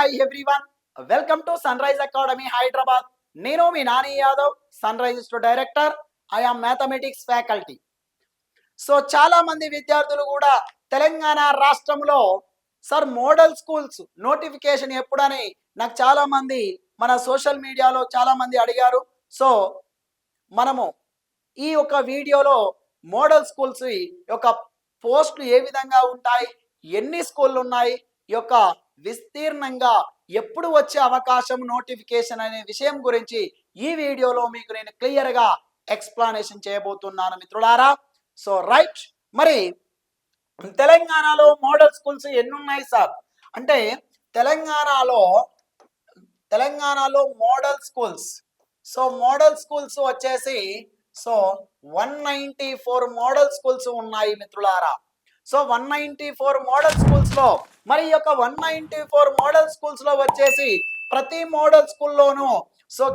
Hi everyone, welcome to Sunrise academy Hyderabad. నేను మీ Nani Yadav, Sunrise director. I am mathematics faculty. So చాలా మంది విద్యార్థులు కూడా తెలంగాణ రాష్ట్రంలో సార్ మోడల్ స్కూల్స్ నోటిఫికేషన్ ఎప్పుడని నాకు చాలా మంది మన సోషల్ మీడియాలో చాలా మంది అడిగారు. సో మనము ఈ యొక్క వీడియోలో మోడల్ స్కూల్స్ యొక్క పోస్టులు ఏ విధంగా ఉంటాయి, ఎన్ని స్కూళ్ళు ఉన్నాయి, ఈ యొక్క విస్తీర్ణంగా ఎప్పుడు వచ్చే అవకాశం, నోటిఫికేషన్ అనే విషయం గురించి ఈ వీడియోలో మీకు నేను క్లియర్గా ఎక్స్ప్లెనేషన్ చేయబోతున్నాను మిత్రులారా. సో రైట్, మరి తెలంగాణలో మోడల్ స్కూల్స్ ఎన్ని ఉన్నాయి సార్ అంటే తెలంగాణలో మోడల్ స్కూల్స్ వచ్చేసి 194 మోడల్ స్కూల్స్ ఉన్నాయి మిత్రులారా. సో 194 మోడల్ స్కూల్స్ లో మరి ఈ యొక్క 194 మోడల్ స్కూల్స్ లో వచ్చేసి ప్రతి మోడల్ స్కూల్లోనూ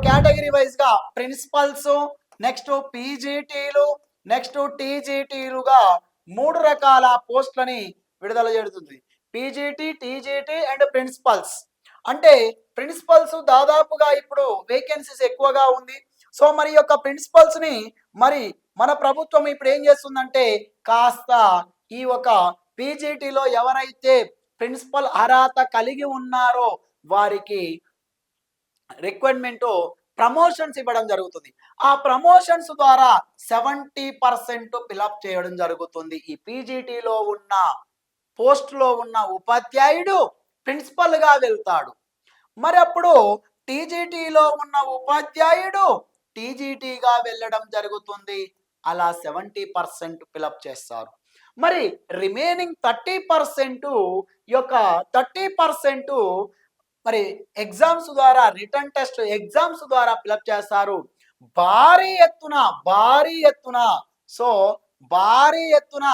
కేటగిరీ వైజ్ గా ప్రిన్సిపల్స్, నెక్స్ట్ పీజీటీలు, నెక్స్ట్ టీజీటీలుగా 3 రకాల పోస్టులని విడుదల చేస్తుంది. PGT, TGT and principals. అంటే ప్రిన్సిపల్స్ దాదాపుగా ఇప్పుడు వేకెన్సీస్ ఎక్కువగా ఉంది. సో మరి యొక్క ప్రిన్సిపల్స్ ని మరి మన ప్రభుత్వం ఇప్పుడు ఏం చేస్తుందంటే కాస్త ఈ ఒక పీజీటీలో ఎవరైతే ప్రిన్సిపల్ అర్హత కలిగి ఉన్నారో వారికి రిక్వైర్మెంట్ ప్రమోషన్స్ ఇవ్వడం జరుగుతుంది. ఆ ప్రమోషన్స్ ద్వారా 70% ఫిలప్ చేయడం జరుగుతుంది. ఈ పీజీటీలో ఉన్న పోస్టులో ఉన్న ఉపాధ్యాయుడు ప్రిన్సిపల్ గా వెళ్తాడు. మరి అప్పుడు టీజీటీలో ఉన్న ఉపాధ్యాయుడు టీజీటీగా వెళ్ళడం జరుగుతుంది. అలా 70% ఫిలప్ చేస్తారు. మరి రిమైనింగ్ 30% యొక్క 30% మరి ఎగ్జామ్స్ ద్వారా, రిటర్న్ టెస్ట్ ఎగ్జామ్స్ ద్వారా ఫిలప్ చేస్తారు. భారీ ఎత్తున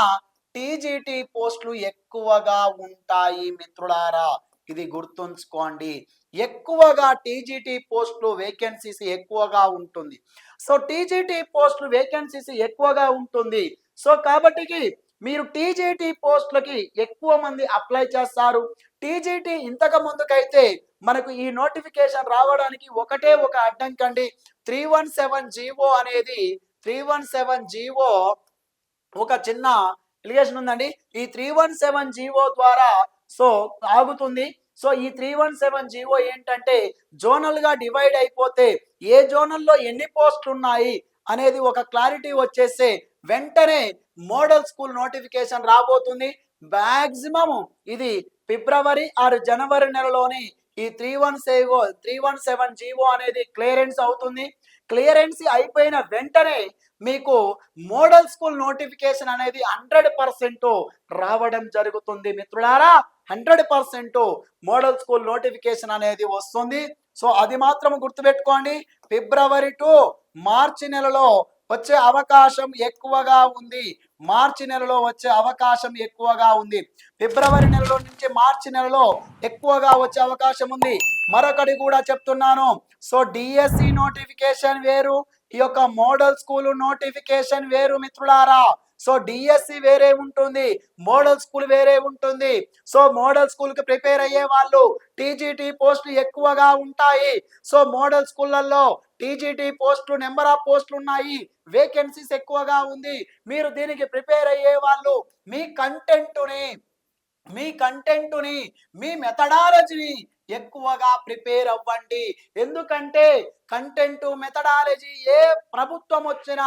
టీజీటీ పోస్టులు ఎక్కువగా ఉంటాయి మిత్రులారా. ఇది గుర్తుంచుకోండి. ఎక్కువగా టీజీటీ పోస్టులు వేకెన్సీస్ ఎక్కువగా ఉంటుంది. సో టీజీటీ పోస్టులు వేకెన్సీస్ ఎక్కువగా ఉంటుంది. సో కాబట్టి మీరు టీజీటీ పోస్టులకి ఎక్కువ మంది అప్లై చేస్తారు. టీజీటీ ఇంతకు ముందుకైతే మనకు ఈ నోటిఫికేషన్ రావడానికి ఒకటే ఒక అడ్డంకండి. 317 జీవో అనేది 317 జీవో ఒక చిన్న ఎలిగేషన్ ఉందండి. ఈ 317 జీవో ద్వారా ఆగుతుంది. సో ఈ 317 జీవో ఏంటంటే జోనల్ గా డివైడ్ అయిపోతే ఏ జోనల్లో ఎన్ని పోస్టులు ఉన్నాయి అనేది ఒక క్లారిటీ వచ్చేస్తే వెంటనే మోడల్ స్కూల్ నోటిఫికేషన్ రాబోతుంది. మాక్సిమం ఇది ఫిబ్రవరి ఆర్ జనవరి నెలలోని ఈ 317 జీవో అనేది క్లియరెన్స్ అవుతుంది. క్లియరెన్స్ అయిపోయిన వెంటనే మీకు మోడల్ స్కూల్ నోటిఫికేషన్ అనేది 100% రావడం జరుగుతుంది మిత్రులారా. 100% మోడల్ స్కూల్ నోటిఫికేషన్ అనేది వస్తుంది. సో అది మాత్రం గుర్తుపెట్టుకోండి. ఫిబ్రవరి టు మార్చి నెలలో వచ్చే అవకాశం ఎక్కువగా ఉంది. ఫిబ్రవరి నెలలో నుంచి మార్చి నెలలో ఎక్కువగా వచ్చే అవకాశం ఉంది. మరొకటి కూడా చెప్తున్నాను. సో డిఎస్సి నోటిఫికేషన్ వేరు, ఈ యొక్క మోడల్ స్కూల్ నోటిఫికేషన్ వేరు మిత్రులారా. సో డిఎస్సి వేరే ఉంటుంది, మోడల్ స్కూల్ వేరే ఉంటుంది. సో మోడల్ స్కూల్ కి ప్రిపేర్ అయ్యే వాళ్ళు టీజీటీ పోస్టులు ఎక్కువగా ఉంటాయి. సో మోడల్ స్కూళ్ళల్లో టీజీటీ పోస్టులు నెంబర్ ఆఫ్ పోస్టులు ఉన్నాయి, వేకెన్సీస్ ఎక్కువగా ఉంది. మీరు దీనికి ప్రిపేర్ అయ్యే వాళ్ళు మీ కంటెంటుని మీ మెథడాలజీని ఎక్కువగా ప్రిపేర్ అవ్వండి. ఎందుకంటే కంటెంట్, మెథడాలజీ ఏ ప్రభుత్వం వచ్చినా,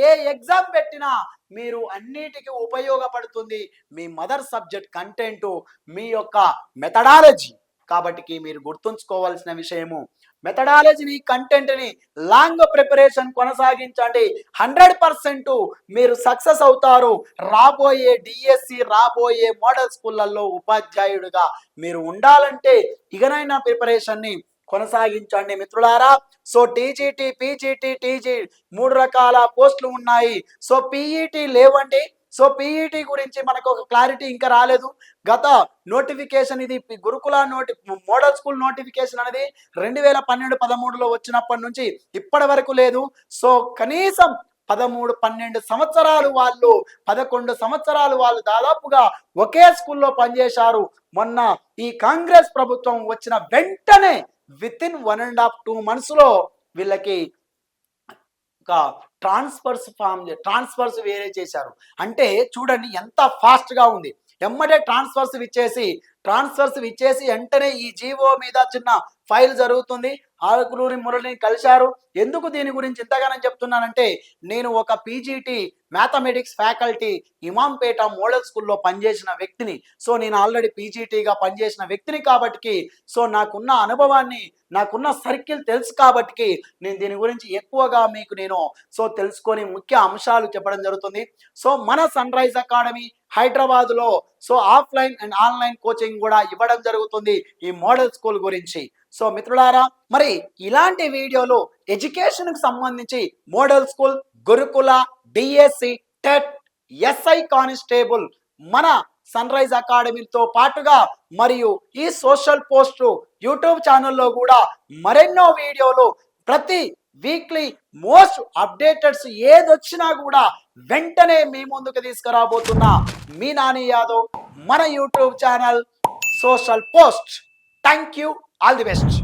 ఏ ఎగ్జామ్ పెట్టినా మీరు అన్నిటికీ ఉపయోగపడుతుంది. మీ మదర్ సబ్జెక్ట్ కంటెంట్, మీ యొక్క మెథడాలజీ. కాబట్టి మీరు గుర్తుంచుకోవాల్సిన విషయము మెథడాలజీని, కంటెంట్ని లాంగ్ ప్రిపరేషన్ కొనసాగించండి. 100% మీరు సక్సెస్ అవుతారు. రాబోయే డిఎస్సి, రాబోయే మోడల్ స్కూళ్ళల్లో ఉపాధ్యాయుడిగా మీరు ఉండాలంటే ఇకనైనా ప్రిపరేషన్ని కొనసాగించండి మిత్రులారా. సో టీజీటీ, పీజీటీ, టీజీ 3 రకాల పోస్టులు ఉన్నాయి. సో పీఈటీ లేవండి. సో పీఈటీ గురించి మనకు ఒక క్లారిటీ ఇంకా రాలేదు. గత నోటిఫికేషన్ ఇది గురుకుల మోడల్ స్కూల్ నోటిఫికేషన్ అనేది 2012-13లో వచ్చినప్పటి నుంచి ఇప్పటి వరకు లేదు. సో కనీసం 12 సంవత్సరాలు వాళ్ళు 11 సంవత్సరాలు వాళ్ళు దాదాపుగా ఒకే స్కూల్లో పనిచేశారు. మొన్న ఈ కాంగ్రెస్ ప్రభుత్వం వచ్చిన వెంటనే విత్ ఇన్ 1.5-2 months లో వీళ్ళకి ఒక ట్రాన్స్ఫర్స్ వేరే చేశారు. అంటే చూడండి ఎంత ఫాస్ట్ గా ఉంది. ఎమ్మటే ట్రాన్స్ఫర్స్ ఇచ్చేసి వెంటనే ఈ జీవో మీద చిన్న ఫైల్ జరుగుతుంది. ఆకులూరి మురళిని కలిశారు. ఎందుకు దీని గురించి ఇంతగానో చెప్తున్నానంటే, నేను ఒక PGT mathematics faculty Imampet model స్కూల్లో పనిచేసిన వ్యక్తిని. సో నేను ఆల్రెడీ పీజీటీగా పనిచేసిన వ్యక్తిని కాబట్టి, సో నాకున్న అనుభవాన్ని, నాకున్న సర్కిల్ తెలుసు కాబట్టి నేను దీని గురించి ఎక్కువగా మీకు తెలుసుకొని ముఖ్య అంశాలు చెప్పడం జరుగుతుంది. సో మన సన్ రైజ్ అకాడమీ హైదరాబాద్లో ఆఫ్లైన్ అండ్ ఆన్లైన్ కోచింగ్ కూడా ఇవ్వడం జరుగుతుంది ఈ మోడల్ స్కూల్ గురించి. సో మిత్రులారా, మరి ఇలాంటి వీడియోలు ఎడ్యుకేషన్కి సంబంధించి మోడల్ స్కూల్, గురుకుల, డిఎస్సి, టెట్, ఎస్ఐ కానిస్టేబుల్ మన సన్ రైజ్ అకాడమీతో పాటుగా మరియు ఈ సోషల్ పోస్ట్ యూట్యూబ్ ఛానల్లో కూడా మరెన్నో వీడియోలు ప్రతి వీక్లీ మోస్ట్ అప్డేటెడ్స్ ఏదొచ్చినా కూడా వెంటనే మీ ముందుకు తీసుకురాబోతున్నా మీ నాని యాదవ్, మన YouTube channel social post. Thank you, all the best.